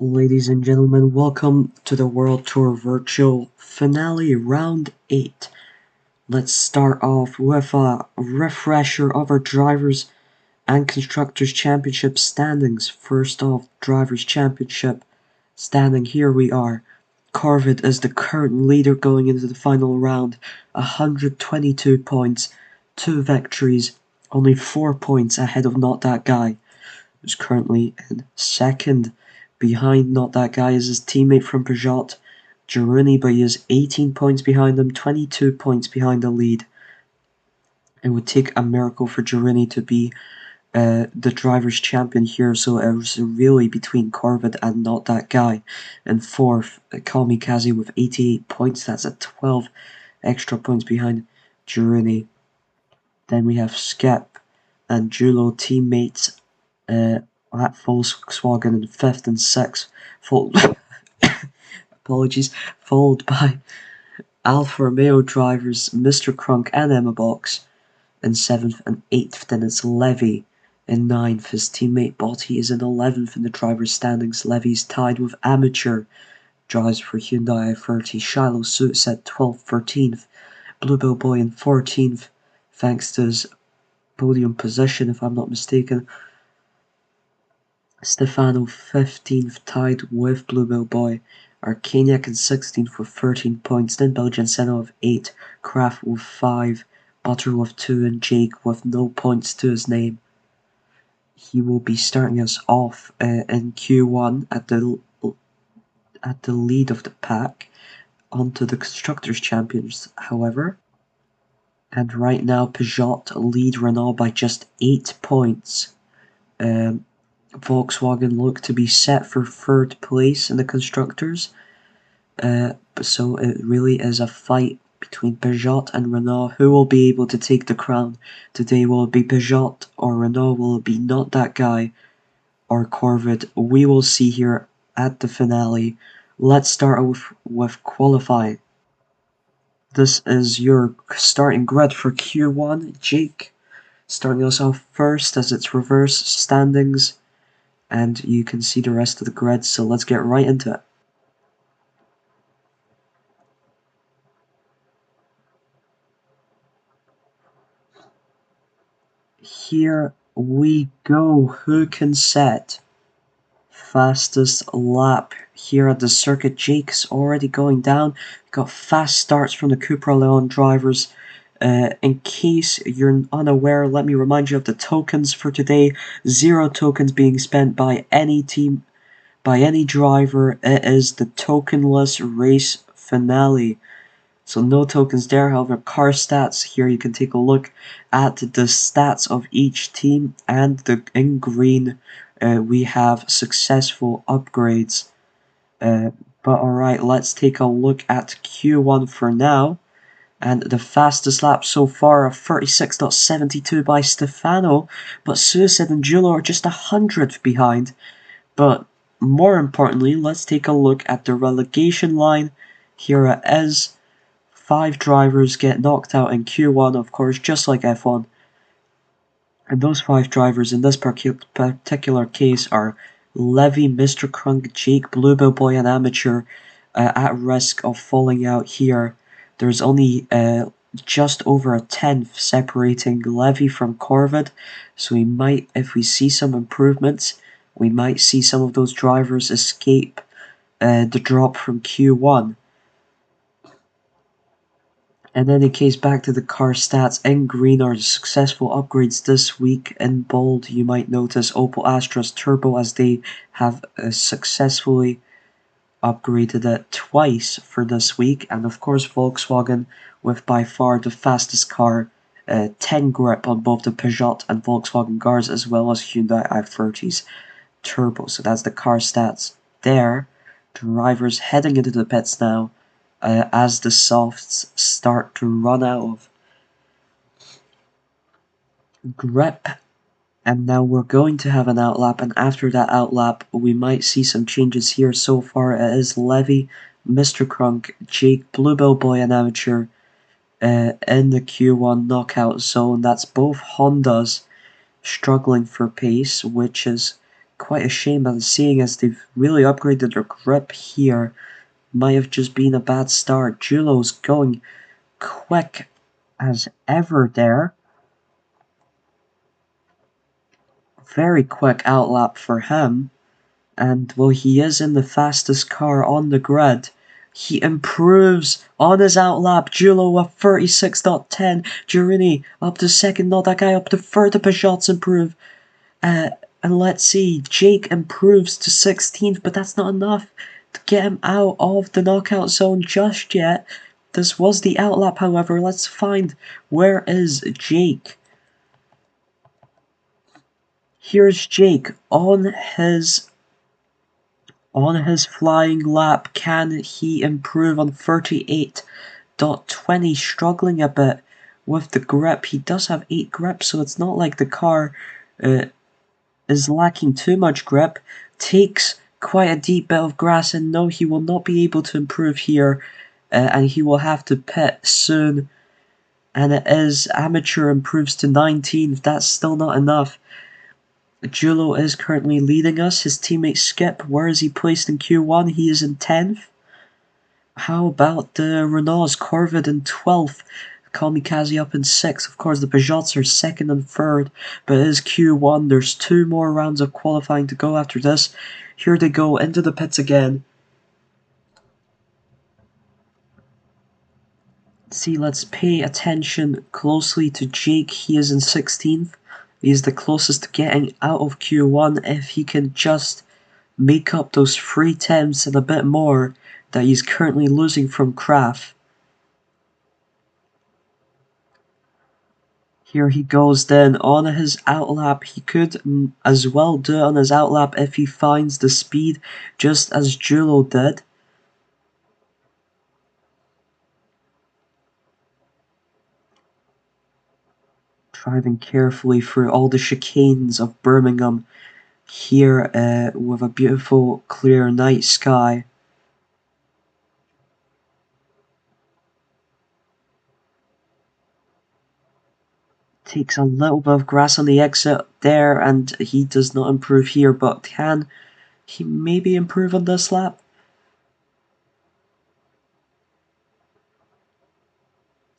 Ladies and gentlemen, welcome to the World Tour Virtual Finale Round 8. Let's start off with a refresher of our Drivers' and Constructors' Championship standings. First off, Drivers' Championship standing, here we are. Corvid is the current leader going into the final round, 122 points, 2 victories, only 4 points ahead of Not That Guy, who's currently in second. Behind Not That Guy is his teammate from Peugeot, Girouni, but he is 18 points behind him, 22 points behind the lead. It would take a miracle for Girouni to be the driver's champion here, so it was really between Corvid and Not That Guy. In fourth, Kamikaze with 88 points, that's at 12 extra points behind Girouni. Then we have Skep and Julo teammates at Volkswagen in 5th and 6th, apologies, followed by Alfa Romeo drivers Mr. Crunk and Emma Box in 7th and 8th. Then it's Levy in 9th. His teammate Botti is in 11th in the driver's standings. Levy's tied with Amateur, drives for Hyundai i30. Shiloh Suits at 12th, 13th. Bluebell Boy in 14th, thanks to his podium position, if I'm not mistaken. Stefano 15th, tied with Bluebell Boy. Arcaniac in 16th with 13 points. Then Belgian Senna with 8, Kraft with 5, Butter with 2, and Jake with no points to his name. He will be starting us off in Q1 at the lead of the pack onto the Constructors' Champions, however. And right now Peugeot lead Renault by just 8 points. Volkswagen look to be set for 3rd place in the Constructors. So it really is a fight between Peugeot and Renault. Who will be able to take the crown today? Will it be Peugeot or Renault? Will it be Not That Guy or Corvid? We will see here at the finale. Let's start with qualifying. This is your starting grid for Q1. Jake starting us off first as it's reverse standings, and you can see the rest of the grid, so let's get right into it. Here we go. Who can set fastest lap here at the circuit? Jake's already going down. Got fast starts from the Cupra Leon drivers. In case you're unaware, let me remind you of the tokens for today. 0 tokens being spent by any team, by any driver. It is the tokenless race finale. So no tokens there. However, car stats, here you can take a look at the stats of each team, and in green we have successful upgrades. But alright, let's take a look at Q1 for now. And the fastest lap so far of 36.72 by Stefano, but Suicide and Julo are just 100th behind. But more importantly, let's take a look at the relegation line. Here it is. 5 drivers get knocked out in Q1, of course, just like F1. And those 5 drivers in this particular case are Levy, Mr. Crunk, Jake, Bluebell Boy, and Amateur, at risk of falling out here. There's only just over a 10th separating Levy from Corvid, so we might, if we see some improvements, we might see some of those drivers escape the drop from Q1. In any case, back to the car stats. In green are the successful upgrades this week. In bold, you might notice Opel Astra's Turbo, as they have successfully upgraded it twice for this week. And of course, Volkswagen with by far the fastest car, 10 grip on both the Peugeot and Volkswagen cars, as well as Hyundai i30's Turbo. So that's the car stats there. Drivers heading into the pits now, as the softs start to run out of grip. And now we're going to have an outlap, and after that outlap we might see some changes here. So far it is Levy, Mr. Crunk, Jake, Bluebell Boy, and Amateur in the Q1 knockout zone. That's both Hondas struggling for pace, which is quite a shame, but seeing as they've really upgraded their grip here, might have just been a bad start. Julo's going quick as ever there. Very quick outlap for him. And well, he is in the fastest car on the grid. He improves on his outlap. Julo a 36.10. Girini up to second. Not that guy up to third. The Peugeots improve. And let's see. Jake improves to 16th, but that's not enough to get him out of the knockout zone just yet. This was the outlap, however. Let's find where is Jake. Here's Jake on his flying lap. Can he improve on 38.20? Struggling a bit with the grip. He does have 8 grip, so it's not like the car is lacking too much grip. Takes quite a deep bit of grass, and no, he will not be able to improve here, and he will have to pit soon. And it is amateur improves to 19th. That's still not enough. Julo is currently leading us. His teammate Skip, where is he placed in Q1? He is in 10th. How about the Renaults? Corvid in 12th. Kamikaze up in 6th. Of course, the Peugeots are 2nd and 3rd, but it is Q1. There's 2 more rounds of qualifying to go after this. Here they go into the pits again. See, let's pay attention closely to Jake. He is in 16th. He is the closest to getting out of Q1 if he can just make up those 3 tenths and a bit more that he's currently losing from Kraft. Here he goes then on his outlap. He could as well do it on his outlap if he finds the speed, just as Julo did. Driving carefully through all the chicanes of Birmingham here with a beautiful clear night sky. Takes a little bit of grass on the exit there, and he does not improve here, but can he maybe improve on this lap?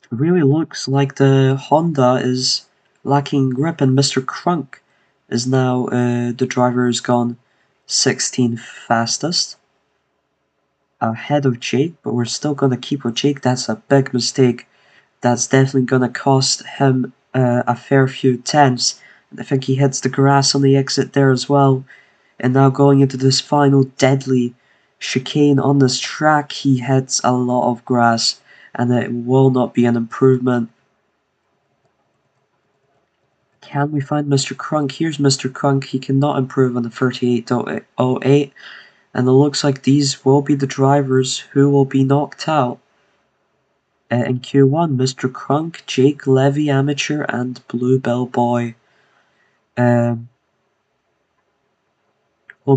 It really looks like the Honda is lacking grip, and Mr. Crunk is now the driver who's gone 16th fastest. Ahead of Jake, but we're still going to keep with Jake. That's a big mistake. That's definitely going to cost him a fair few tenths. I think he hits the grass on the exit there as well. And now going into this final deadly chicane on this track, he hits a lot of grass, and it will not be an improvement. Can we find Mr. Crunk? Here's Mr. Crunk. He cannot improve on the 38.08. And it looks like these will be the drivers who will be knocked out. In Q1, Mr. Crunk, Jake Levy Amateur, and Bluebell Boy will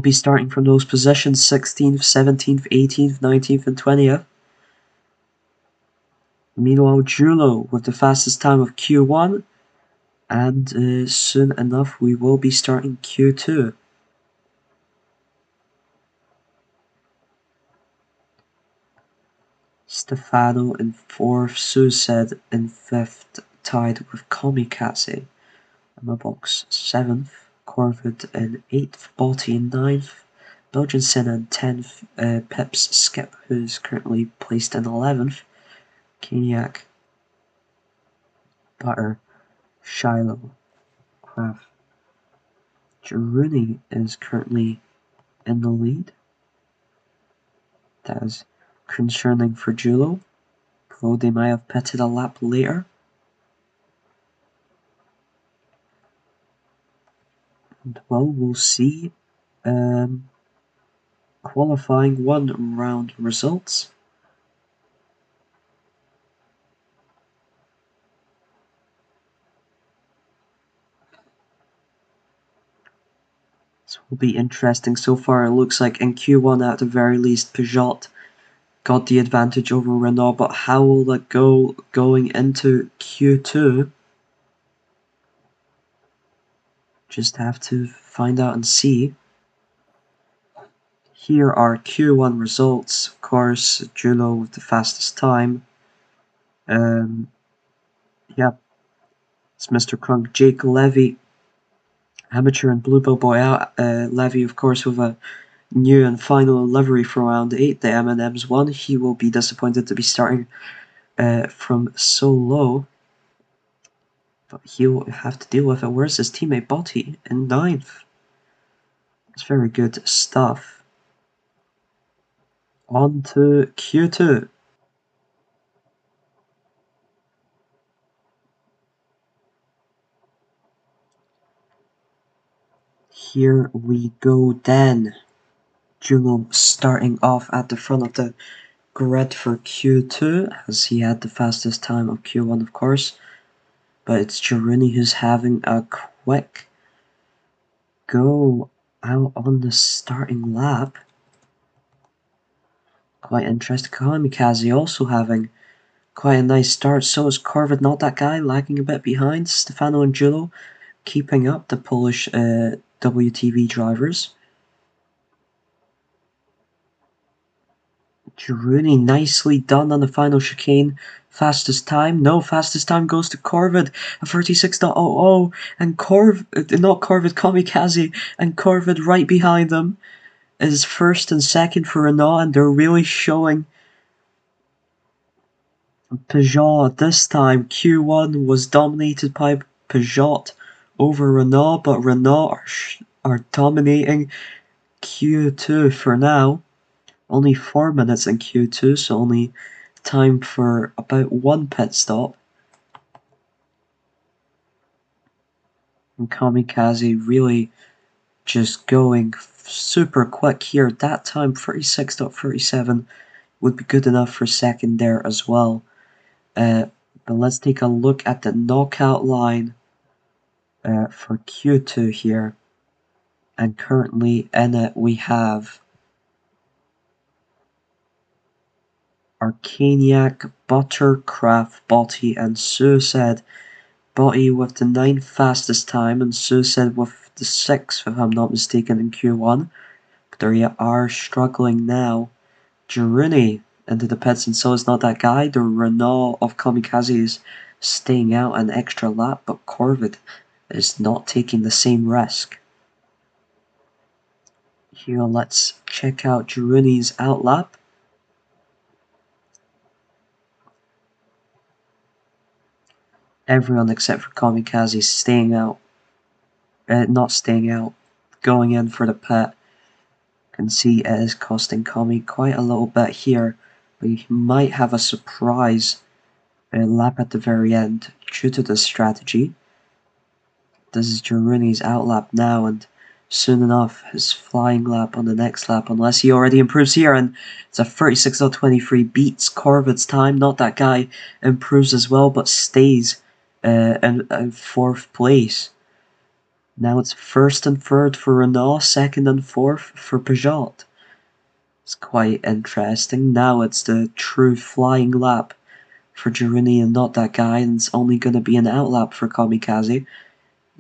be starting from those positions 16th, 17th, 18th, 19th, and 20th. Meanwhile, Julo with the fastest time of Q1, and soon enough we will be starting Q2. Stefano in 4th, Suicide in 5th, tied with Kamikaze. Box 7th, Corvid in 8th, Botti in 9th, Belgian Senna in 10th, Pips Skip, who's currently placed in 11th, Keniak, Butter, Shiloh, Kraft. Girouni is currently in the lead. That is concerning for Julo, though they might have pitted a lap later. And well, we'll see qualifying 1 round results. This will be interesting. So far, it looks like in Q1, at the very least, Peugeot got the advantage over Renault, but how will that go going into Q2? Just have to find out and see. Here are Q1 results. Of course, Julo with the fastest time. Yep, it's Mr. Crunk. Jake Levy, amateur and Bluebell Boy out. Levy, of course, with a new and final livery for round 8, the M&M's one. He will be disappointed to be starting from so low. But he'll have to deal with it. Where's his teammate Botti in 9th? It's very good stuff. On to Q2. Here we go then. Julo starting off at the front of the grid for Q2, as he had the fastest time of Q1, of course. But it's Jaruni who's having a quick go out on the starting lap. Quite interesting. Kamikaze also having quite a nice start. So is Corvid, not that guy, lagging a bit behind. Stefano and Julo keeping up, the Polish WTV drivers. Jaruni nicely done on the final chicane. Fastest time? No, fastest time goes to Corvid, a 36.00, and not Corvid, Kamikaze, and Corvid right behind them is first and second for Renault, and they're really showing. Peugeot this time. Q1 was dominated by Peugeot over Renault, but Renault are dominating Q2 for now. Only 4 minutes in Q2, so only time for about 1 pit stop. And Kamikaze really just going super quick here. At that time, 36.37 would be good enough for second there as well. But let's take a look at the knockout line for Q2 here. And currently in it we have Arcaniac, Buttercraft, Botti, and Suicide. Botti with the 9th fastest time, and Suicide with the 6th, if I'm not mistaken, in Q1. But they are struggling now. Jaruni into the pits, and so is not that guy. The Renault of Kamikaze is staying out an extra lap, but Corvid is not taking the same risk. Here, let's check out Jaruni's outlap. Everyone except for Kamikaze staying out. Not staying out, going in for the pit. Can see it is costing Kami quite a little bit here, but he might have a surprise lap at the very end due to this strategy. This is Jaruni's outlap now, and soon enough his flying lap on the next lap, unless he already improves here, and it's a 36.23, beats Corvid's time. Not that guy improves as well, but stays in 4th place. Now it's 1st and 3rd for Renault, 2nd and 4th for Peugeot. It's quite interesting. Now it's the true flying lap for Jaruni and not that guy, and it's only going to be an outlap for Kamikaze.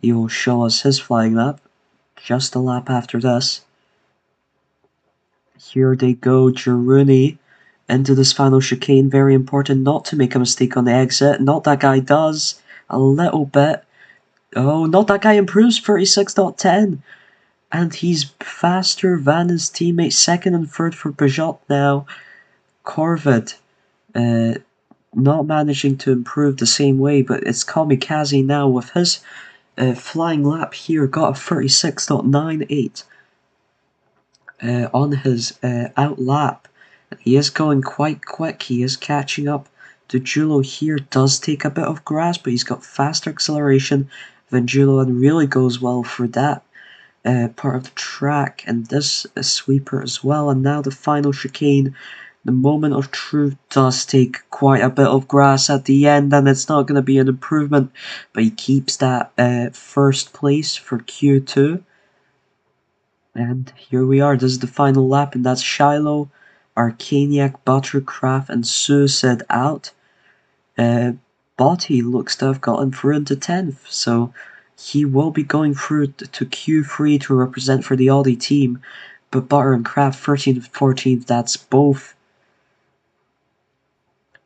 He will show us his flying lap just a lap after this. Here they go, Jaruni into this final chicane. Very important not to make a mistake on the exit. Not that guy does a little bit. Oh, not that guy improves 36.10. And he's faster than his teammate, 2nd and 3rd for Peugeot now. Corvid not managing to improve the same way, but it's Kamikaze now with his flying lap here, got a 36.98 on his out lap. He is going quite quick, he is catching up to Julo here, does take a bit of grass, but he's got faster acceleration than Julo and really goes well for that part of the track, and this sweeper as well. And now the final chicane, the moment of truth, does take quite a bit of grass at the end, and it's not going to be an improvement, but he keeps that 1st place for Q2. And here we are, this is the final lap, and that's Shiloh, Arcaniac, Buttercraft, and Suicide out. Botti looks to have gotten through into 10th, so he will be going through to Q3 to represent for the Audi team. but Butter and Kraft 13th and 14th. That's both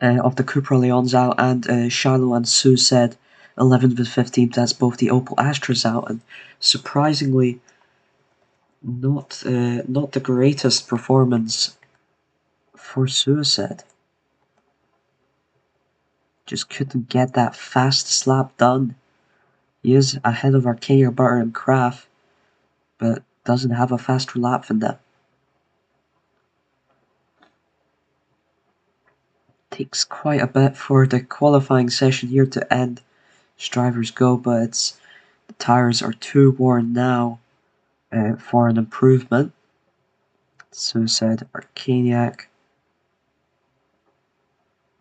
of the Cupra Leons out, and Shiloh and Suicide 11th and 15th. That's both the Opel Astras out, and surprisingly, not the greatest performance for Suicide. Just couldn't get that fast lap done. He is ahead of Arcadia, Butter and Kraft, but doesn't have a faster lap than them. Takes quite a bit for the qualifying session here to end. Drivers go, but the tires are too worn now for an improvement. Suicide, Arcaniac.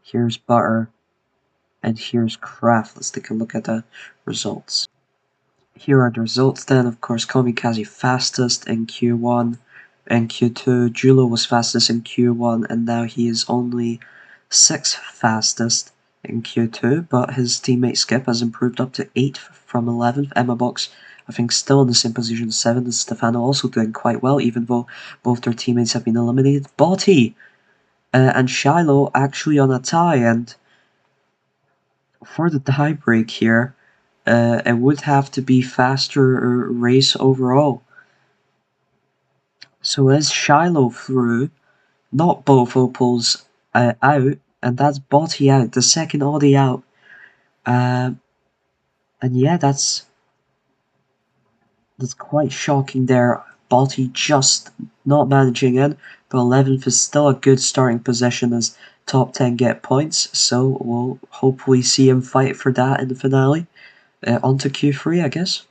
Here's Butter, and here's Kraft. Let's take a look at the results. Here are the results then. Of course, Kamikaze fastest in Q1 and Q2. Julo was fastest in Q1, and now he is only 6th fastest in Q2, but his teammate Skip has improved up to 8th from 11th. Emma Box, I think, still in the same position, 7th, and Stefano also doing quite well, even though both their teammates have been eliminated. Botti and Shiloh actually on a tie, and for the tie break here, it would have to be faster race overall. So as Shiloh through, not both Opels out, and that's Botti out, the second Audi out. And yeah, that's quite shocking there. Botti just not managing it, but 11th is still a good starting position as top 10 get points, so we'll hopefully see him fight for that in the finale. On to Q3, I guess.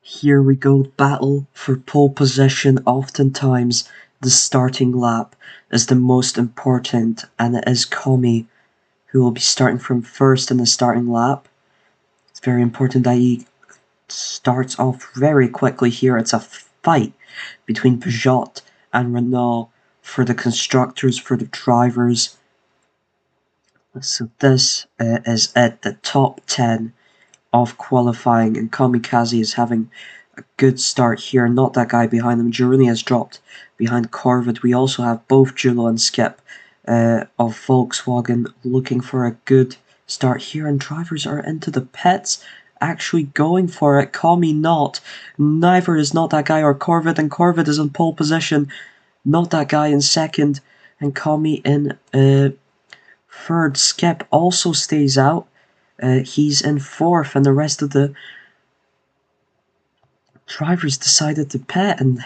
Here we go, battle for pole position. Oftentimes, the starting lap is the most important, and it is Komi who will be starting from first in the starting lap. It's very important that he starts off very quickly here. It's a fight between Peugeot and Renault for the constructors, for the drivers. So this is at the top 10 of qualifying, and Kamikaze is having a good start here. Not that guy behind him. Girouni has dropped behind Corvid. We also have both Julo and Skip of Volkswagen looking for a good start here, and drivers are into the pits actually going for it. Kami not. Neither is Not That Guy or Corvid, and Corvid is in pole position. Not That Guy in second, and Kami in third. Skip also stays out. He's in fourth, and the rest of the drivers decided to pit, and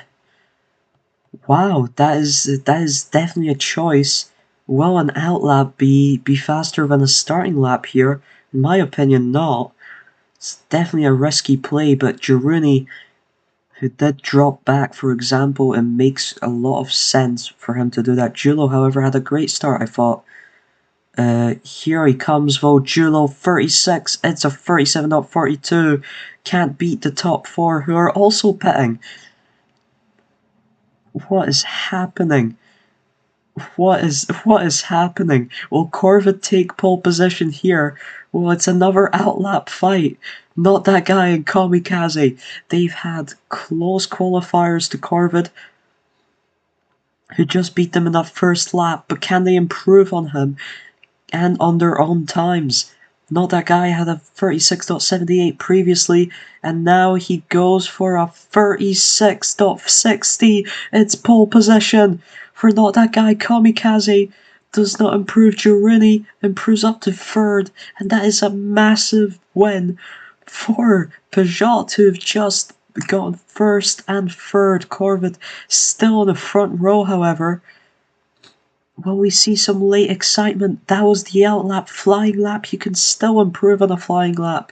wow, that is definitely a choice. Will an out lap be faster than a starting lap here? In my opinion, not. It's definitely a risky play, but Girouni, who did drop back, for example, it makes a lot of sense for him to do that. Julo, however, had a great start, I thought. Here he comes, though. Julo, 36. It's a 37.42. Can't beat the top 4, who are also pitting. What is happening? What is happening? Will Corvid take pole position here? Well, it's another outlap fight. Not That Guy and Kamikaze. They've had close qualifiers to Corvid, who just beat them in that first lap, but can they improve on him and on their own times? Not That Guy had a 36.78 previously, and now he goes for a 36.60. It's pole position for Not That Guy. Kamikaze does not improve. Girouni improves up to third, and that is a massive win for Peugeot, who have just gone first and third. Corvid still in the front row, however. Will we see some late excitement? That was the outlap. Flying lap. You can still improve on a flying lap.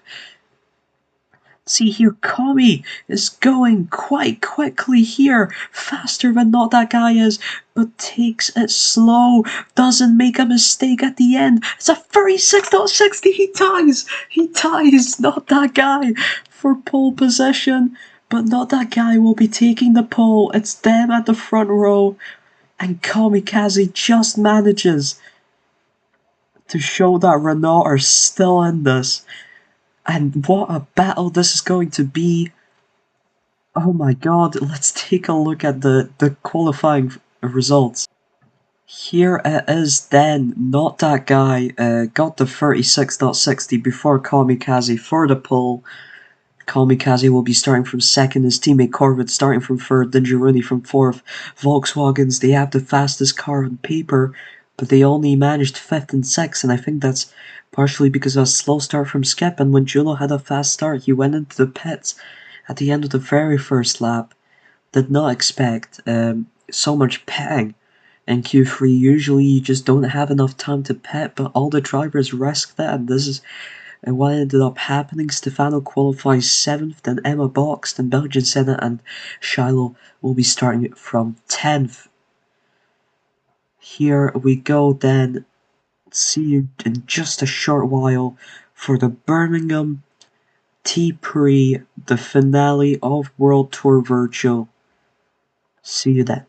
See here, Kami is going quite quickly here. Faster than Not That Guy is, but takes it slow. Doesn't make a mistake at the end. It's a 36.60. He ties. He ties Not That Guy for pole position. But Not That Guy will be taking the pole. It's them at the front row. And Kamikaze just manages to show that Renault are still in this. And what a battle this is going to be. Oh my god, let's take a look at the qualifying results. Here it is then, not that guy, got the 36.60 before Kamikaze for the pole. Kamikaze will be starting from second, his teammate Corvette starting from third, then Gironi from fourth. Volkswagens, they have the fastest car on paper, but they only managed fifth and sixth, and I think that's partially because of a slow start from Skip, and when Juno had a fast start, he went into the pits at the end of the very first lap. Did not expect so much pitting in Q3. Usually you just don't have enough time to pit, but all the drivers risked that, and this is what ended up happening. Stefano qualifies 7th, then Emma boxed, then Belgian Senna and Shiloh will be starting from 10th. Here we go then. See you in just a short while for the Birmingham T-Prix, the finale of World Tour Virtual. See you then.